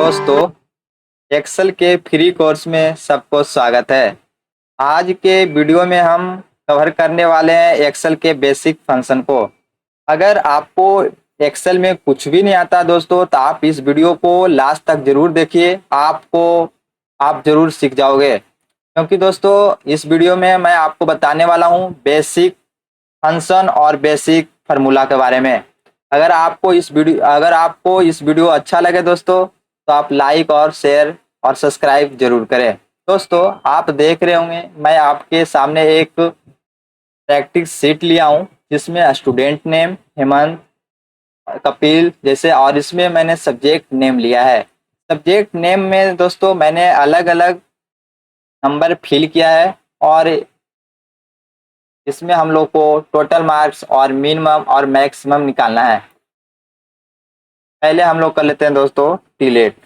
दोस्तों, एक्सेल के free course में सबको स्वागत है। आज के वीडियो में हम कवर करने वाले हैं एक्सेल के बेसिक फंक्शन को। अगर आपको एक्सेल में कुछ भी नहीं आता दोस्तों, तो आप इस वीडियो को लास्ट तक जरूर देखिए। आप जरूर सीख जाओगे, क्योंकि दोस्तों इस वीडियो में मैं आपको बताने वाला हूँ बेसिक फंक्शन और बेसिक फार्मूला के बारे में। अगर आपको इस वीडियो अच्छा लगे दोस्तों, तो आप लाइक और शेयर और सब्सक्राइब जरूर करें। दोस्तों, आप देख रहे होंगे मैं आपके सामने एक प्रैक्टिस शीट लिया हूँ, जिसमें स्टूडेंट नेम हेमंत, कपिल जैसे, और इसमें मैंने सब्जेक्ट नेम लिया है। सब्जेक्ट नेम में दोस्तों मैंने अलग अलग नंबर फिल किया है, और इसमें हम लोग को टोटल मार्क्स और मिनिमम और मैक्सिमम निकालना है। पहले हम लोग कर लेते हैं दोस्तों डिलीट।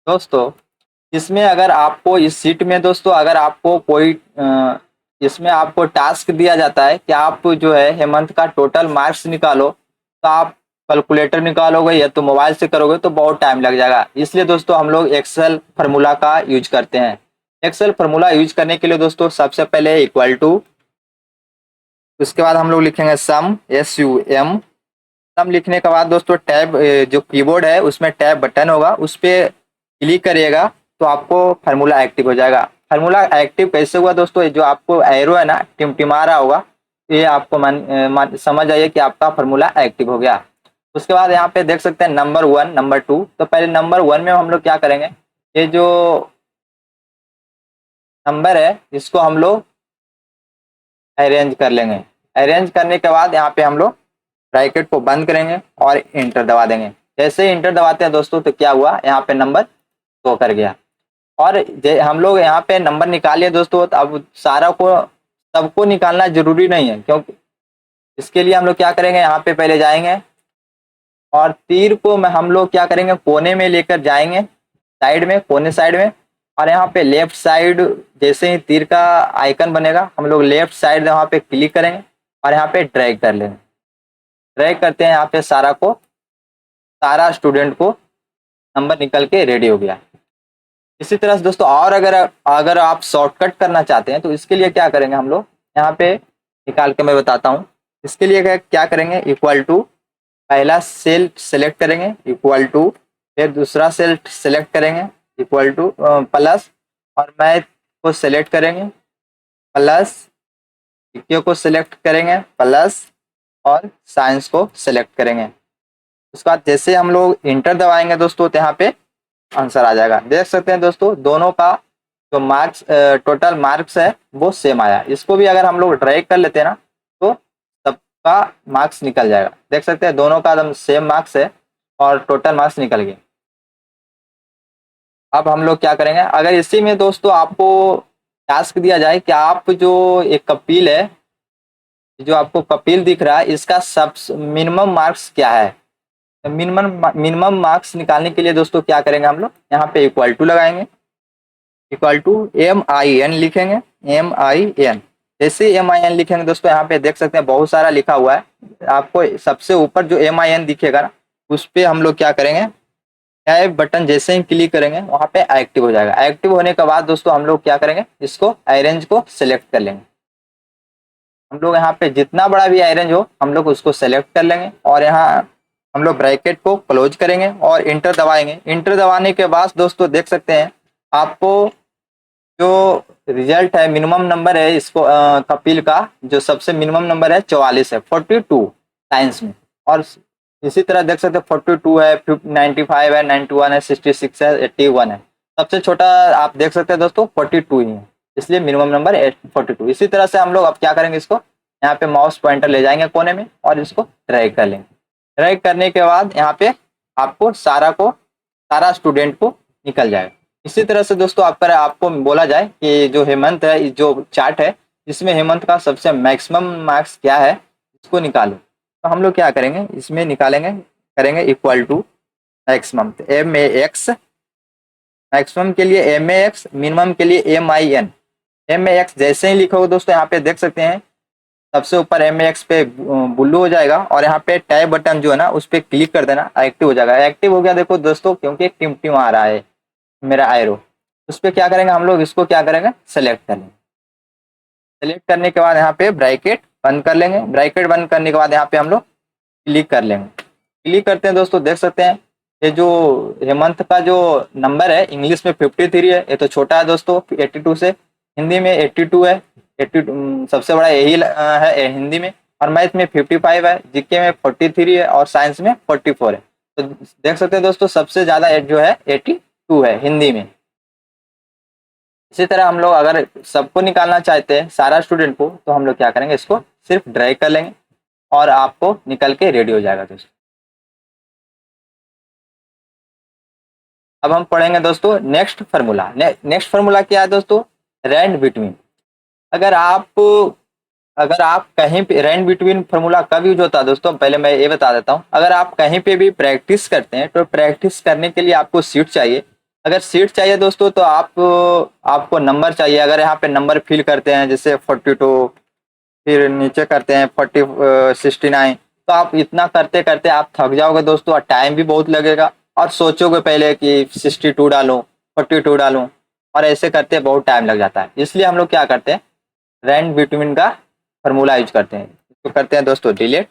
दोस्तों, इसमें अगर आपको इस सीट में दोस्तों अगर आपको कोई इसमें आपको टास्क दिया जाता है कि आप जो है हेमंत का टोटल मार्क्स निकालो, तो आप कैलकुलेटर निकालोगे या तो मोबाइल से करोगे तो बहुत टाइम लग जाएगा। इसलिए दोस्तों हम लोग एक्सेल फार्मूला का यूज करते हैं। एक्सेल फार्मूला यूज करने के लिए दोस्तों सबसे पहले इक्वल टू, उसके बाद हम लोग लिखेंगे सम, SUM। सम लिखने के बाद दोस्तों टैब, जो कीबोर्ड है उसमें टैब बटन होगा, उस पर क्लिक करिएगा तो आपको फार्मूला एक्टिव हो जाएगा। फार्मूला एक्टिव कैसे हुआ दोस्तों, ये जो आपको एरो है ना टिमटिमा रहा होगा, ये आपको समझ जाइए कि आपका फार्मूला एक्टिव हो गया। उसके बाद यहाँ पे देख सकते हैं नंबर 1, नंबर 2। तो पहले नंबर 1 में हम लोग क्या करेंगे, ये जो नंबर है इसको हम लोग अरेंज कर लेंगे। अरेंज करने के बाद यहाँ पे हम लोग ब्रैकेट को बंद करेंगे और इंटर दबा देंगे। जैसे ही इंटर दबाते हैं दोस्तों, तो क्या हुआ, यहाँ पे नंबर शो कर गया। और हम लोग यहाँ पे नंबर निकाल लिए दोस्तों। तो अब सबको निकालना जरूरी नहीं है, क्योंकि इसके लिए हम लोग क्या करेंगे, यहाँ पे पहले जाएंगे और तीर को हम लोग क्या करेंगे, कोने में लेकर जाएंगे, साइड में, कोने साइड में। और यहाँ पे लेफ्ट साइड जैसे ही तीर का आइकन बनेगा, हम लोग लेफ्ट साइड वहाँ पे क्लिक करेंगे और यहाँ पे ड्रैग कर लेंगे। ड्रैग करते हैं यहाँ पे सारा स्टूडेंट को नंबर निकल के रेडी हो गया। इसी तरह से दोस्तों, और अगर आप शॉर्टकट करना चाहते हैं तो इसके लिए क्या करेंगे, हम लोग यहाँ पे निकाल के मैं बताता हूँ। इसके लिए क्या करेंगे, इक्वल टू, पहला सेल सेलेक्ट करेंगे, इक्वल टू, फिर दूसरा सेल सेलेक्ट करेंगे, इक्वल टू, प्लस, और मैथ को सेलेक्ट करेंगे, प्लस, जीके को सेलेक्ट करेंगे, प्लस, और साइंस को सेलेक्ट करेंगे। उसके बाद जैसे हम लोग इंटर दबाएंगे दोस्तों, तो यहाँ पे आंसर आ जाएगा। देख सकते हैं दोस्तों, दोनों का जो मार्क्स, टोटल मार्क्स है वो सेम आया। इसको भी अगर हम लोग ड्रैग कर लेते हैं ना, तो सबका मार्क्स निकल जाएगा। देख सकते हैं दोनों का एकदम सेम मार्क्स है और टोटल मार्क्स निकल गए। अब हम लोग क्या करेंगे, अगर इसी में दोस्तों आपको टास्क दिया जाए कि आप जो एक कपिल है, जो आपको कपिल दिख रहा है, इसका सब मिनिमम मार्क्स क्या है। मिनिमम मार्क्स निकालने के लिए दोस्तों क्या करेंगे, हम लोग यहाँ पे इक्वल टू लगाएंगे, इक्वल टू MIN लिखेंगे, MIN। जैसे MIN लिखेंगे दोस्तों, यहाँ पे देख सकते हैं बहुत सारा लिखा हुआ है। आपको सबसे ऊपर जो MIN दिखेगा ना, उस पर हम लोग क्या करेंगे, टैब बटन जैसे ही क्लिक करेंगे वहाँ पे एक्टिव हो जाएगा। एक्टिव होने के बाद दोस्तों हम लोग क्या करेंगे, इसको अरेंज को सिलेक्ट कर लेंगे। हम लोग यहाँ पे जितना बड़ा भी अरेंज हो, हम लोग उसको सेलेक्ट कर लेंगे, और यहाँ हम लोग ब्रैकेट को क्लोज करेंगे और इंटर दबाएंगे। इंटर दबाने के बाद दोस्तों देख सकते हैं आपको जो रिजल्ट है, मिनिमम नंबर है इसको, कपिल का जो सबसे मिनिमम नंबर है 44 है, 42 साइंस में। और इसी तरह देख सकते हैं 42 है, 95 है, 91 है, 66 है, 81 है। सबसे छोटा आप देख सकते हैं दोस्तों 42 ही है, इसलिए मिनिमम नंबर 42। इसी तरह से हम लोग अब क्या करेंगे, इसको यहाँ पे माउस पॉइंटर ले जाएंगे कोने में और इसको ड्रैग कर लेंगे। ड्रैग करने के बाद यहाँ पे आपको सारा स्टूडेंट को निकल जाएगा। इसी तरह से दोस्तों आपको बोला जाए कि जो हेमंत है, जो चार्ट है, इसमें हेमंत का सबसे मैक्सिमम मार्क्स क्या है, इसको निकालो। तो हम लोग क्या करेंगे, इसमें निकालेंगे, करेंगे equal to maximum, MAX, maximum के लिए MAX, मिनिमम के लिए MIN। MAX जैसे ही लिखोगे दोस्तों, यहाँ पे देख सकते हैं सबसे ऊपर MAX पे ब्लू हो जाएगा और यहाँ पे टैब बटन जो है ना उस पर क्लिक कर देना, एक्टिव हो जाएगा। एक्टिव हो गया देखो दोस्तों, क्योंकि एक टिमटिम आ रहा है मेरा एरो, उस पर क्या करेंगे हम लोग, इसको क्या करेंगे, सेलेक्ट कर लेंगे। सेलेक्ट करने के बाद यहाँ पे ब्रैकेट बंद कर लेंगे। ब्रैकेट बंद करने के बाद यहाँ पे हम लोग क्लिक कर लेंगे। क्लिक करते हैं दोस्तों, देख सकते हैं ये जो हेमंत का जो नंबर है इंग्लिश में 53 है, ये तो छोटा है दोस्तों 82 से, हिंदी में 82 है। 82 सबसे बड़ा यही है हिंदी में, और मैथ में 55 है, जीके में 43 है और साइंस में 44 है। तो देख सकते हैं दोस्तों सबसे ज्यादा जो है 82 है हिंदी में। इसी तरह हम लोग अगर सबको निकालना चाहते हैं सारा स्टूडेंट को, तो हम लोग क्या करेंगे, इसको सिर्फ ड्रैग कर लेंगे और आपको निकल के रेडी हो जाएगा दोस्तों। अब हम पढ़ेंगे दोस्तों नेक्स्ट फार्मूला। नेक्स्ट फार्मूला क्या है दोस्तों, रैंड बिटवीन। अगर आप अगर आप कहीं पे, रैंड बिटवीन फार्मूला कब यूज होता है दोस्तों, पहले मैं ये बता देता हूँ। अगर आप कहीं पे भी प्रैक्टिस करते हैं तो प्रैक्टिस करने के लिए आपको सीट चाहिए। अगर सीट चाहिए दोस्तों तो आपको नंबर चाहिए। अगर यहाँ पे नंबर फिल करते हैं जैसे 42, फिर नीचे करते हैं 69, तो आप इतना करते करते आप थक जाओगे दोस्तों और टाइम भी बहुत लगेगा, और सोचोगे पहले कि 62 डालूं, 42 डालूं, और ऐसे करते बहुत टाइम लग जाता है। इसलिए हम लोग क्या करते हैं, रैंड बिटवीन का फार्मूला यूज करते हैं। तो करते हैं दोस्तों delete.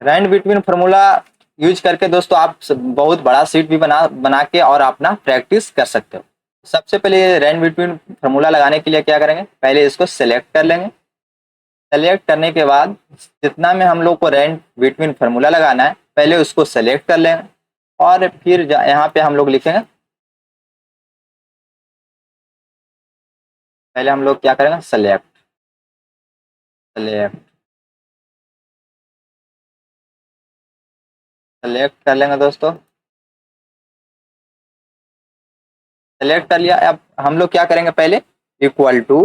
Rand between formula use करके दोस्तों आप बहुत बड़ा सीट भी बना बना के और अपना प्रैक्टिस कर सकते हो। सबसे पहले रैंड बिटवीन फार्मूला लगाने के लिए क्या करेंगे, पहले इसको सेलेक्ट कर लेंगे। सेलेक्ट करने के बाद जितना में हम लोग को रैंड बिटवीन फार्मूला लगाना है पहले उसको सेलेक्ट कर लेंगे, और फिर यहाँ पे हम लोग लिखेंगे, पहले हम लोग क्या करेंगे, सेलेक्ट। सेलेक्ट सेलेक्ट कर लेंगे दोस्तों। सेलेक्ट कर लिया। अब हम लोग क्या करेंगे, पहले equal to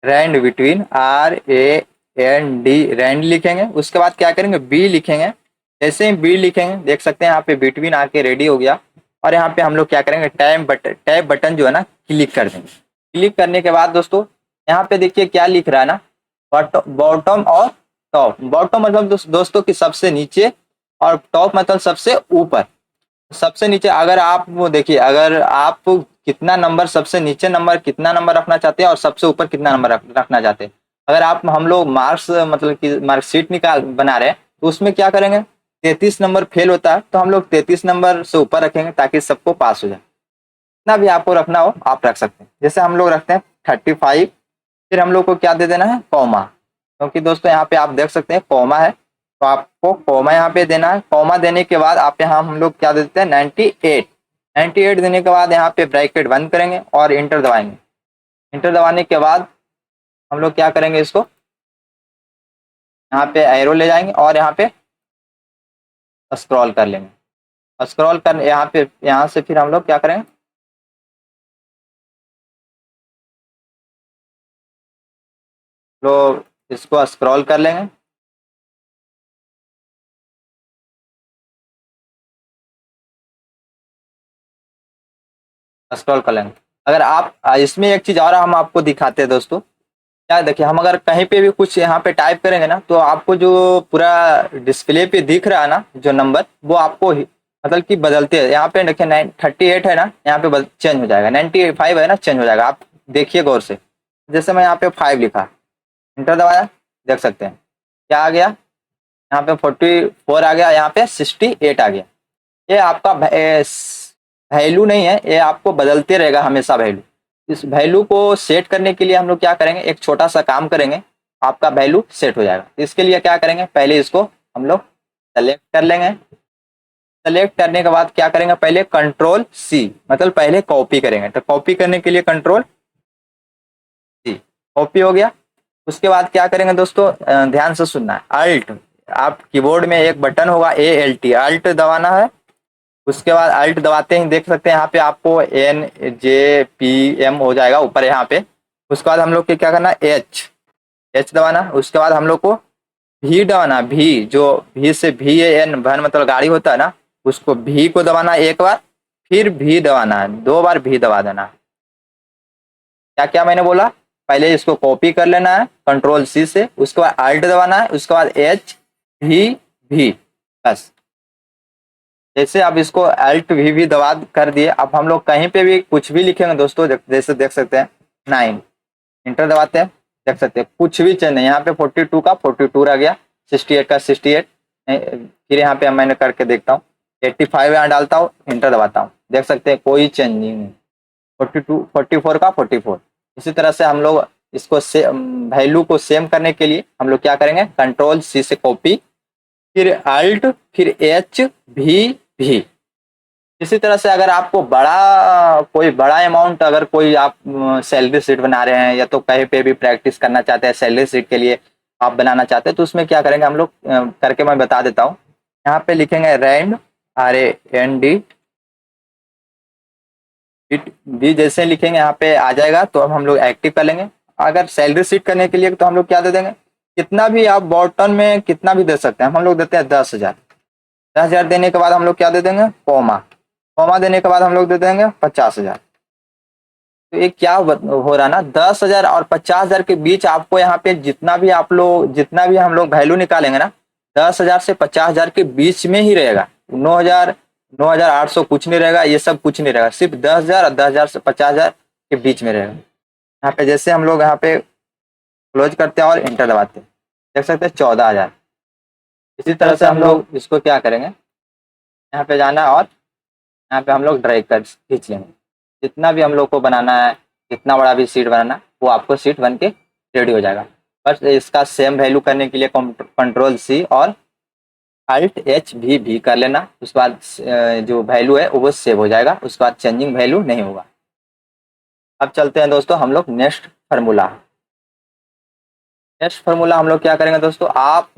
rand between RAND, rand लिखेंगे। उसके बाद क्या करेंगे, बी लिखेंगे। जैसे ही बी लिखेंगे देख सकते हैं यहाँ पे बिटवीन आके रेडी हो गया, और यहाँ पे हम लोग क्या करेंगे, टैब बटन जो है ना क्लिक कर देंगे। क्लिक करने के बाद दोस्तों यहाँ पे देखिए क्या लिख रहा है ना, बॉटम और टॉप। बॉटम मतलब दोस्तों की सबसे नीचे, और टॉप मतलब सबसे ऊपर। सबसे नीचे अगर आप वो देखिए, अगर आप कितना नंबर, सबसे नीचे नंबर कितना नंबर रखना चाहते हैं और सबसे ऊपर कितना नंबर रखना चाहते हैं। अगर आप हम लोग मार्क्स मतलब कि मार्कशीट निकाल बना रहे हैं तो उसमें क्या करेंगे, 33 नंबर फेल होता है तो हम लोग 33 नंबर से ऊपर रखेंगे ताकि सबको पास हो जाए। जितना भी आपको रखना हो आप रख सकते हैं। जैसे हम लोग रखते हैं 35, फिर हम लोग को क्या दे देना है, कॉमा, क्योंकि दोस्तों यहाँ पे आप देख सकते हैं कॉमा है, तो आपको कॉमा यहाँ पे देना है। कॉमा देने के बाद आप यहाँ हम लोग क्या देते हैं, 98। 98 देने के बाद यहाँ पे ब्रैकेट बंद करेंगे और इंटर दबाएंगे। इंटर दबाने के बाद हम लोग क्या करेंगे, इसको यहाँ पे एरो ले जाएंगे और यहाँ पे स्क्रॉल कर लेंगे। स्क्रॉल कर यहाँ पे, यहाँ से फिर हम लोग क्या करेंगे, तो इसको स्क्रॉल कर लेंगे। स्क्रॉल कर लेंगे। अगर आप इसमें एक चीज और हम आपको दिखाते हैं दोस्तों, क्या देखिए, हम अगर कहीं पे भी कुछ यहाँ पे टाइप करेंगे ना तो आपको जो पूरा डिस्प्ले पे दिख रहा है ना जो नंबर, वो आपको मतलब कि बदलते हैं। यहाँ पे देखिए 38 है ना, यहाँ पे चेंज हो जाएगा, 95 है ना, चेंज हो जाएगा। आप देखिए गौर से। जैसे मैं यहाँ पे 5 लिखा, इंटर दबाया, देख सकते हैं क्या आ गया, यहाँ पे 44 आ गया, यहाँ पे 68 आ गया। ये आपका वैल्यू नहीं है, ये आपको बदलते रहेगा हमेशा वैल्यू। इस वैल्यू को सेट करने के लिए हम लोग क्या करेंगे, एक छोटा सा काम करेंगे, आपका वैल्यू सेट हो जाएगा। इसके लिए क्या करेंगे, पहले इसको हम लोग सेलेक्ट कर लेंगे। सेलेक्ट करने के बाद क्या करेंगे, पहले कंट्रोल C, मतलब पहले कॉपी करेंगे। तो कॉपी करने के लिए कंट्रोल C, कॉपी हो गया। उसके बाद क्या करेंगे दोस्तों, ध्यान से सुनना है, अल्ट, आप कीबोर्ड में एक बटन होगा ALT, अल्ट दबाना है। उसके बाद अल्ट दबाते ही देख सकते हैं यहाँ पे आपको NJPM हो जाएगा ऊपर यहाँ पे। उसके बाद हम लोग को क्या करना है, H दबाना। उसके बाद हम लोग को V दबाना, V जो V से VAN, भन मतलब गाड़ी होता है ना, उसको V को दबाना एक बार, फिर V दबाना है, 2 बार V दबा देना। क्या क्या मैंने बोला, पहले इसको कॉपी कर लेना है कंट्रोल सी से, उसके बाद अल्ट दबाना है, उसके बाद एच भी बस। जैसे अब इसको अल्ट भी दबा कर दिए, अब हम लोग कहीं पे भी कुछ भी लिखेंगे दोस्तों, जैसे देख सकते हैं 9, इंटर दबाते हैं, देख सकते हैं कुछ भी चेंज नहीं, यहाँ पे 42 का 42 रह गया, 68 का 68, फिर यहाँ पे मैंने करके देखता हूँ 85 यहाँ डालता हूँ, इंटर दबाता हूँ, देख सकते हैं कोई चेंज नहीं है, 42 44 का 44। इसी तरह से हम लोग इसको वैल्यू को सेम करने के लिए हम लोग क्या करेंगे, कंट्रोल सी से कॉपी, फिर अल्ट, फिर एच भी। इसी तरह से अगर आपको कोई बड़ा अमाउंट, अगर कोई आप सैलरी शीट बना रहे हैं या तो कहीं पे भी प्रैक्टिस करना चाहते हैं, सैलरी शीट के लिए आप बनाना चाहते हैं, तो उसमें क्या करेंगे हम लोग, करके मैं बता देता हूँ। यहाँ पे लिखेंगे रैंड, RAND भी, जैसे लिखेंगे यहाँ पे आ जाएगा, तो अब हम लोग एक्टिव कर लेंगे। अगर सैलरी शीट करने के लिए तो हम लोग क्या दे देंगे, कितना भी आप बॉटम में कितना भी दे सकते हैं, हम लोग देते हैं 10,000। 10,000 देने के बाद हम लोग क्या दे देंगे, कॉमा देने के बाद हम लोग दे देंगे 50,000। तो ये क्या हो रहा ना, 10,000 और 50,000 के बीच आपको यहाँ पे जितना भी हम लोग वैल्यू निकालेंगे ना, 10,000 से 50,000 के बीच में ही रहेगा। 9,000 9,800 कुछ नहीं रहेगा, ये सब कुछ नहीं रहेगा, सिर्फ 10,000 और 10,000 से 50,000 के बीच में रहेगा। यहाँ पे जैसे हम लोग यहाँ पे क्लोज करते हैं और इंटर दबाते हैं, देख सकते हैं 14,000। इसी तरह से हम लोग इसको क्या करेंगे, यहाँ पे जाना और यहाँ पे हम लोग ड्रैग कर खींच लेंगे, जितना भी हम लोग को बनाना है, जितना बड़ा भी सीट बनाना, वो आपको सीट बन के रेडी हो जाएगा। बस इसका सेम वैल्यू करने के लिए कंट्रोल सी और अल्ट एच भी कर लेना, उसके बाद जो वैल्यू है वो सेव हो जाएगा, उसके बाद चेंजिंग वैल्यू नहीं होगा। अब चलते हैं दोस्तों हम लोग नेक्स्ट फार्मूला। नेक्स्ट फार्मूला हम लोग क्या करेंगे दोस्तों, आप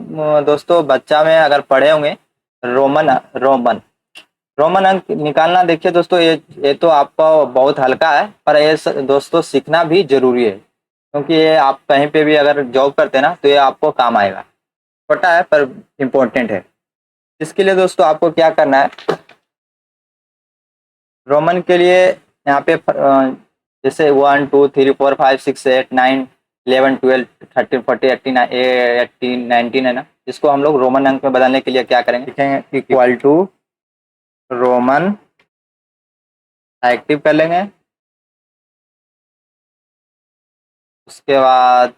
दोस्तों बच्चा में अगर पढ़े होंगे रोमन रोमन रोमन अंक निकालना, देखिए दोस्तों ये तो आपका बहुत हल्का है, पर ये दोस्तों सीखना भी जरूरी है, क्योंकि ये आप कहीं पे भी अगर जॉब करते हैं ना, तो ये आपको काम आएगा। छोटा है पर इम्पोर्टेंट है। इसके लिए दोस्तों आपको क्या करना है, रोमन के लिए यहाँ पे जैसे 1 2 3 4 5 6 8 9 11 12 13 14 18 19 है ना, इसको हम लोग रोमन अंक में बदलने के लिए क्या करेंगे, लिखेंगे इक्वल टू रोमन, एक्टिव कर लेंगे। उसके बाद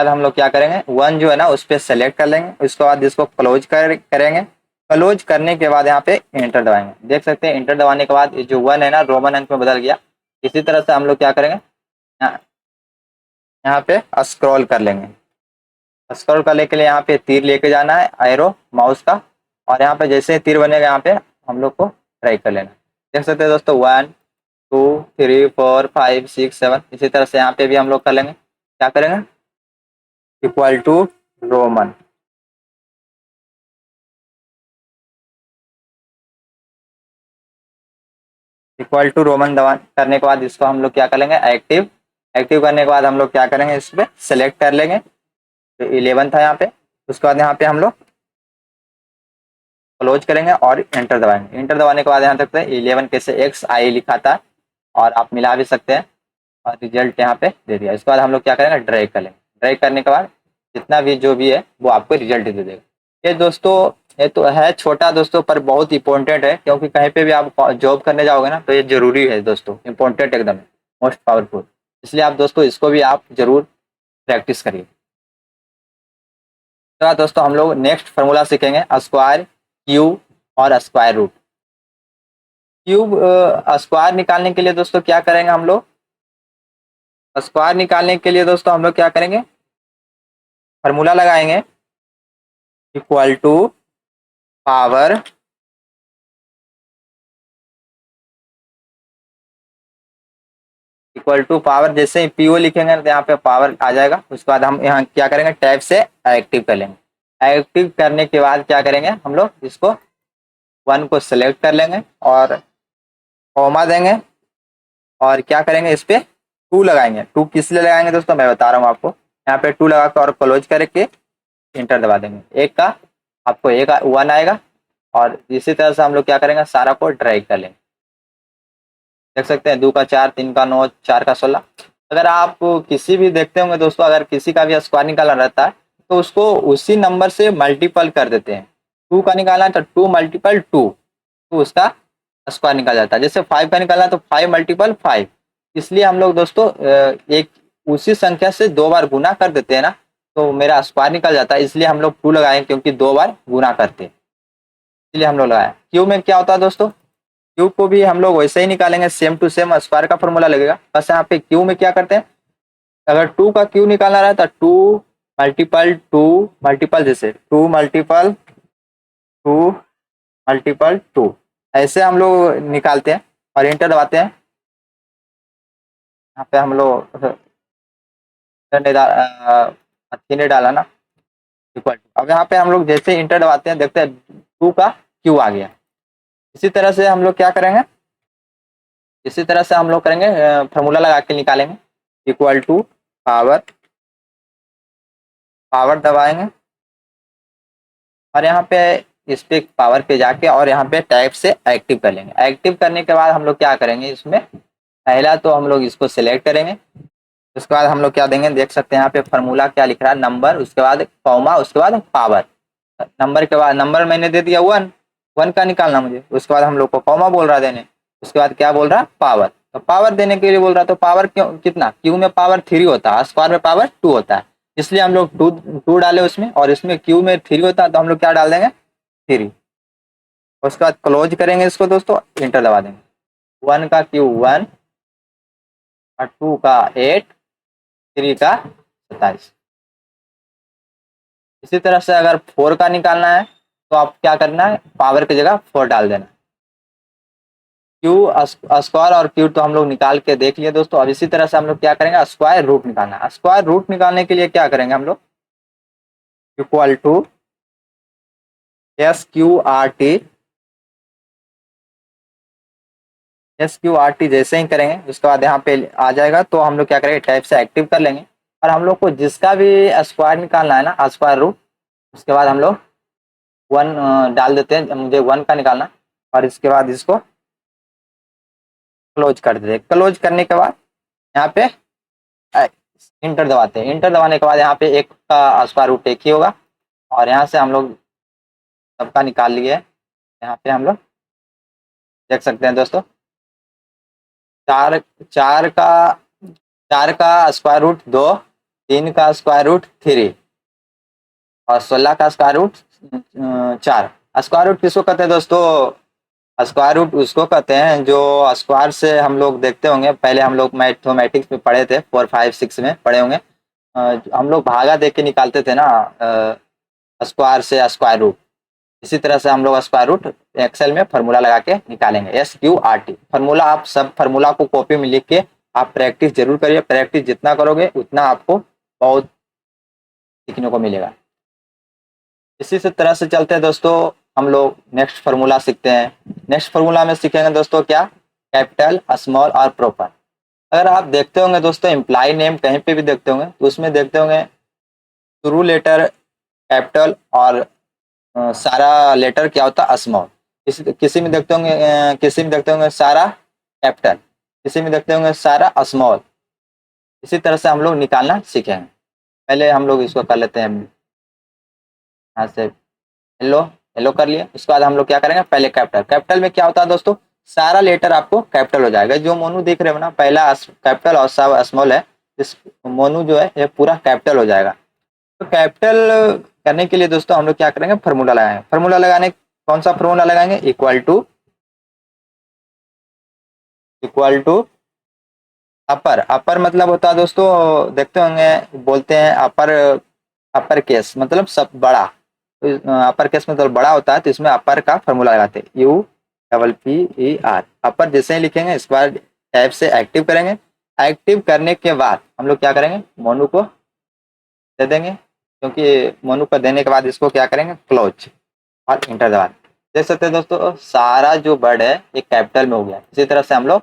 हम लोग क्या करेंगे, 1 जो है ना उस पर सेलेक्ट कर लेंगे, उसके बाद इसको क्लोज करेंगे। क्लोज करने के बाद यहाँ पे एंटर दबाएंगे, देख सकते हैं एंटर दबाने के बाद जो 1 है ना रोमन अंक में बदल गया। इसी तरह से हम लोग क्या करेंगे, यहाँ पे स्क्रॉल कर लेंगे। स्क्रॉल करने के लिए यहाँ पे तीर लेके जाना है, एरो माउस का, और यहाँ पे जैसे तीर बनेगा यहाँ पे हम लोग को ट्राई कर लेना। देख सकते हैं दोस्तों 1 2 3 4 5 6 7, इसी तरह से यहाँ पे भी हम लोग कर लेंगे। क्या करेंगे, equal to Roman, equal to Roman दबा करने के बाद इसको हम लोग क्या कर लेंगे, एक्टिव। एक्टिव करने के बाद हम लोग क्या करेंगे, इस पर सेलेक्ट कर लेंगे, तो 11 था यहाँ पे। उसके बाद यहाँ पे हम लोग क्लोज करेंगे और एंटर दबाएंगे। एंटर दबाने के बाद यहाँ तक 11 कैसे एक्स आई लिखा था, और आप मिला भी सकते हैं, और रिजल्ट यहाँ पे दे दिया। इसके बाद हम लोग क्या करेंगे, ड्रैग कर लेंगे। ड्रैग करने के बाद जितना भी जो भी है वो आपको रिजल्ट दे देगा। ये दोस्तों ये तो है छोटा दोस्तों, पर बहुत इंपॉर्टेंट है, क्योंकि कहीं पे भी आप जॉब करने जाओगे ना, तो ये जरूरी है दोस्तों, इंपॉर्टेंट एकदम मोस्ट पावरफुल। इसलिए आप दोस्तों इसको भी आप जरूर प्रैक्टिस करिए। तो दोस्तों हम लोग नेक्स्ट फार्मूला सीखेंगे, स्क्वायर, क्यूब और स्क्वायर रूट। क्यूब स्क्वायर निकालने के लिए दोस्तों क्या करेंगे हम लोग, स्क्वायर निकालने के लिए दोस्तों हम लोग क्या करेंगे, फार्मूला लगाएंगे, इक्वल टू पावर जैसे ही पीओ लिखेंगे तो यहाँ पे पावर आ जाएगा। उसके बाद हम यहाँ क्या करेंगे, टैब से एक्टिव कर लेंगे। एक्टिव करने के बाद क्या करेंगे हम लोग, इसको 1 को सिलेक्ट कर लेंगे और कॉमा देंगे, और क्या करेंगे, इस पे 2 लगाएंगे। 2 किस लिए लगाएंगे दोस्तों, मैं बता रहा हूँ आपको। यहाँ पे 2 लगा कर और क्लोज करके इंटर दबा देंगे। एक का आपको 1 आएगा, और इसी तरह से हम लोग क्या करेंगे, सारा को ड्रैग कर लेंगे। देख सकते हैं 2 का 4, 3 का 9, 4 का 16। अगर आप किसी भी देखते होंगे दोस्तों, अगर किसी का भी स्क्वायर निकालना रहता है तो उसको उसी नंबर से मल्टीपल कर देते हैं। 2 का निकालना है तो 2 मल्टीपल 2, तो उसका स्क्वायर निकाल जाता है। जैसे 5 का निकालना है तो 5 मल्टीपल 5। इसलिए हम लोग दोस्तों एक उसी संख्या से 2 बार गुना कर देते हैं ना, तो मेरा स्क्वायर निकल जाता है। इसलिए हम लोग 2 लगाएं, क्योंकि 2 बार गुना करते हैं, इसलिए हम लोग लगाए। क्यू में क्या होता है दोस्तों, क्यू को भी हम लोग वैसे ही निकालेंगे, सेम टू सेम स्क्वायर का फॉर्मूला लगेगा। बस यहाँ पे क्यू में क्या करते हैं, अगर 2 का क्यू निकालना रहा तो 2 मल्टीपल जैसे 2 मल्टीपल 2 मल्टीपल 2, ऐसे हम लोग निकालते हैं और इंटर दबाते हैं। यहाँ पे हम लोग ने डाला ना, इक्वल टू। अब यहाँ पे हम लोग जैसे इंटर दबाते हैं, देखते हैं 2 का क्यू आ गया। इसी तरह से हम लोग क्या करेंगे, इसी तरह से हम लोग करेंगे, फार्मूला लगा के निकालेंगे। इक्वल टू पावर, पावर दबाएंगे और यहाँ पे इस पे पावर पे जाके और यहाँ पे टाइप से एक्टिव कर लेंगे। एक्टिव करने के बाद हम लोग क्या करेंगे, इसमें पहला तो हम लोग इसको सिलेक्ट करेंगे। उसके बाद हम लोग क्या देंगे, देख सकते हैं यहाँ पे फार्मूला क्या लिख रहा है, नंबर, उसके बाद कॉमा, उसके बाद पावर। नंबर के बाद नंबर मैंने दे दिया 1, 1 का निकालना मुझे। उसके बाद हम लोग को कॉमा बोल रहा है देने, उसके बाद क्या बोल रहा, पावर। तो पावर देने के लिए बोल रहा, तो पावर क्यों, कितना, क्यू में पावर 3 होता है, स्क्वायर में पावर 2 होता है, इसलिए हम लोग 2 डाले उसमें। और इसमें क्यू में 3 होता है तो हम लोग क्या डाल देंगे, 3। उसके बाद क्लोज करेंगे इसको दोस्तों, इंटर दबा देंगे। 1 का क्यू 1 और 2 का 8, 3 का 27। इसी तरह से अगर 4 का निकालना है तो आप क्या करना है, पावर की जगह 4 डाल देना। क्यू स्क्वायर और क्यू तो हम लोग निकाल के देख लिए दोस्तों। अब इसी तरह से हम लोग क्या करेंगे, स्क्वायर रूट निकालना है। स्क्वायर रूट निकालने के लिए क्या करेंगे हम लोग, इक्वल टू SQRT, SQRT जैसे ही करेंगे उसके बाद यहाँ पे आ जाएगा, तो हम लोग क्या करेंगे, टाइप से एक्टिव कर लेंगे। और हम लोग को जिसका भी स्क्वायर निकालना है ना, स्क्वायर रूट, उसके बाद हम लोग 1 डाल देते हैं, मुझे 1 का निकालना। और इसके बाद इसको क्लोज कर देते हैं। क्लोज करने के बाद यहाँ पे इंटर दबाते हैं। इंटर दबाने के बाद यहाँ पे 1 का स्क्वायर रूट 1 ही होगा। और यहाँ से हम लोग सबका निकाल लिए। यहाँ पे हम लोग देख सकते हैं दोस्तों, 4 4 का स्क्वायर रूट 2, 3 का स्क्वायर रूट 3 और 16 का स्क्वायर रूट 4। स्क्वायर रूट किसको कहते हैं दोस्तों, स्क्वायर रूट उसको कहते हैं जो स्क्वायर से हम लोग देखते होंगे, पहले हम लोग मैथमेटिक्स में पढ़े थे, 4, 5, 6 में पढ़े होंगे। हम लोग भागा देख के निकालते थे ना, स्क्वायर से स्क्वायर रूट। इसी तरह से हम लोग स्क्वायर रूट एक्सेल में फार्मूला लगा के निकालेंगे, SQRT फार्मूला। आप सब फार्मूला को कॉपी में लिख के आप प्रैक्टिस जरूर करिए। प्रैक्टिस जितना करोगे उतना आपको बहुत सीखने को मिलेगा। इसी से तरह से चलते हैं दोस्तों, हम लोग नेक्स्ट फार्मूला सीखते हैं। नेक्स्ट फार्मूला में सीखेंगे दोस्तों क्या, कैपिटल, स्मॉल और प्रॉपर। अगर आप देखते होंगे दोस्तों, एम्प्लॉय नेम कहीं पे भी देखते होंगे तो उसमें देखते होंगे शुरू लेटर कैपिटल और सारा लेटर क्या होता है, स्मॉल। किसी में देखते होंगे, किसी में देखते होंगे सारा कैपिटल, किसी में देखते होंगे सारा स्मॉल। इसी तरह से हम लोग निकालना सीखेंगे। पहले हम लोग इसको कर लेते हैं, यहाँ से हेलो हेलो कर लिए। उसके बाद हम लोग क्या करेंगे, पहले कैपिटल। कैपिटल में क्या होता है दोस्तों, सारा लेटर आपको कैपिटल हो जाएगा। जो मोनू देख रहे हो ना, पहला कैपिटल और सब स्मॉल है, इस मोनू जो है ये पूरा कैपिटल हो जाएगा। तो कैपिटल करने के लिए दोस्तों हम लोग क्या करेंगे, फार्मूला लगाएंगे। फार्मूला लगाने, कौन सा फार्मूला लगाएंगे, इक्वल टू अपर। अपर मतलब होता है दोस्तों, देखते होंगे बोलते हैं अपर, अपर केस मतलब सब बड़ा। अपर केस मतलब बड़ा होता है, तो इसमें अपर का फार्मूला लगाते हैं, UPPER। अपर जैसे ही लिखेंगे, इसके बाद टाइप से एक्टिव करेंगे। एक्टिव करने के बाद हम लोग क्या करेंगे, मोनू को दे देंगे, क्योंकि मोनू को देने के बाद इसको क्या करेंगे, क्लोज और इंटर दबा। देख सकते हैं दोस्तों, सारा जो वर्ड है ये कैपिटल में हो गया। इसी तरह से हम लोग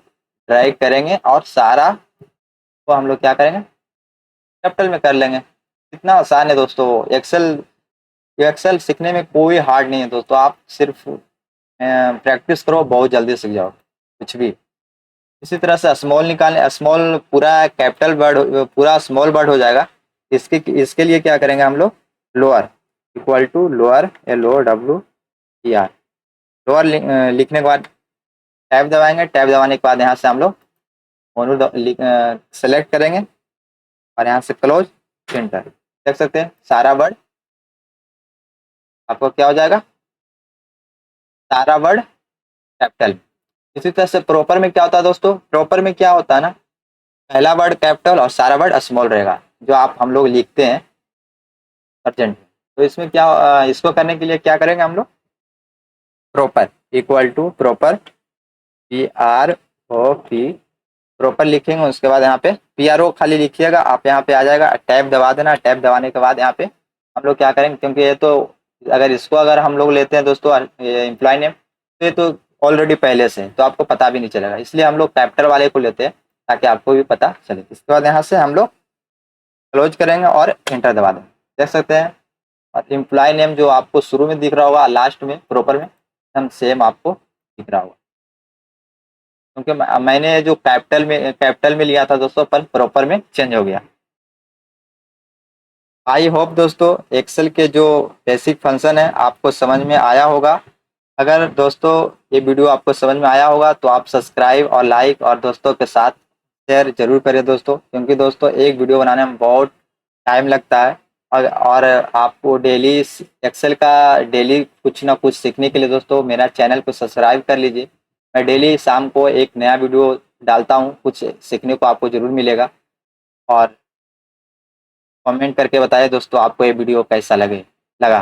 ड्रैग करेंगे और सारा को हम लोग क्या करेंगे, कैपिटल में कर लेंगे। इतना आसान है दोस्तों। एक्सेल, एक्सेल सीखने में कोई हार्ड नहीं है दोस्तों। आप सिर्फ प्रैक्टिस करो, बहुत जल्दी सीख जाओ कुछ भी। इसी तरह से स्मॉल निकालने, स्मॉल पूरा कैपिटल वर्ड पूरा स्मॉल वर्ड हो जाएगा। इसके लिए क्या करेंगे हम लोग, lower equal to lower LOWER। Lower लिखने के बाद टैब दबाएंगे, टैब दबाने के बाद यहाँ से हम लोग मोनू सेलेक्ट करेंगे और यहाँ से क्लोज एंटर। देख सकते हैं सारा वर्ड आपको क्या हो जाएगा, सारा वर्ड कैपिटल। इसी तरह से प्रॉपर में क्या होता है दोस्तों, प्रॉपर में क्या होता है ना, पहला वर्ड कैपिटल और सारा वर्ड स्मॉल रहेगा, जो आप हम लोग लिखते हैं अर्जेंट। तो इसमें क्या इसको करने के लिए क्या करेंगे हम लोग, proper equal to proper PROP proper लिखेंगे। उसके बाद यहाँ पे PRO खाली लिखिएगा, आप यहाँ पे आ जाएगा, टैब दबा देना। टैब दबाने के बाद यहाँ पे हम लोग क्या करेंगे, क्योंकि ये तो अगर हम लोग लेते हैं दोस्तों एम्प्लॉय नेम, तो ये तो ऑलरेडी पहले से है, तो आपको पता भी नहीं चलेगा, इसलिए हम लोग कैपिटल वाले को लेते हैं ताकि आपको भी पता चले। इसके बाद यहाँ से हम लोग क्लोज करेंगे और एंटर दबा देंगे। देख सकते हैं, और एम्प्लॉय नेम जो आपको शुरू में दिख रहा होगा, लास्ट में प्रॉपर में एकदम सेम आपको दिख रहा होगा, क्योंकि मैंने जो कैपिटल में लिया था दोस्तों, पर प्रॉपर में चेंज हो गया। आई होप दोस्तों एक्सेल के जो बेसिक फंक्शन है आपको समझ में आया होगा। अगर दोस्तों ये वीडियो आपको समझ में आया होगा तो आप सब्सक्राइब और लाइक और दोस्तों के साथ शेयर जरूर करें दोस्तों, क्योंकि दोस्तों एक वीडियो बनाने में बहुत टाइम लगता है। और आपको डेली एक्सेल का डेली कुछ ना कुछ सीखने के लिए दोस्तों मेरा चैनल को सब्सक्राइब कर लीजिए। मैं डेली शाम को एक नया वीडियो डालता हूँ, कुछ सीखने को आपको ज़रूर मिलेगा। और कमेंट करके बताइए दोस्तों आपको ये वीडियो कैसा लगा।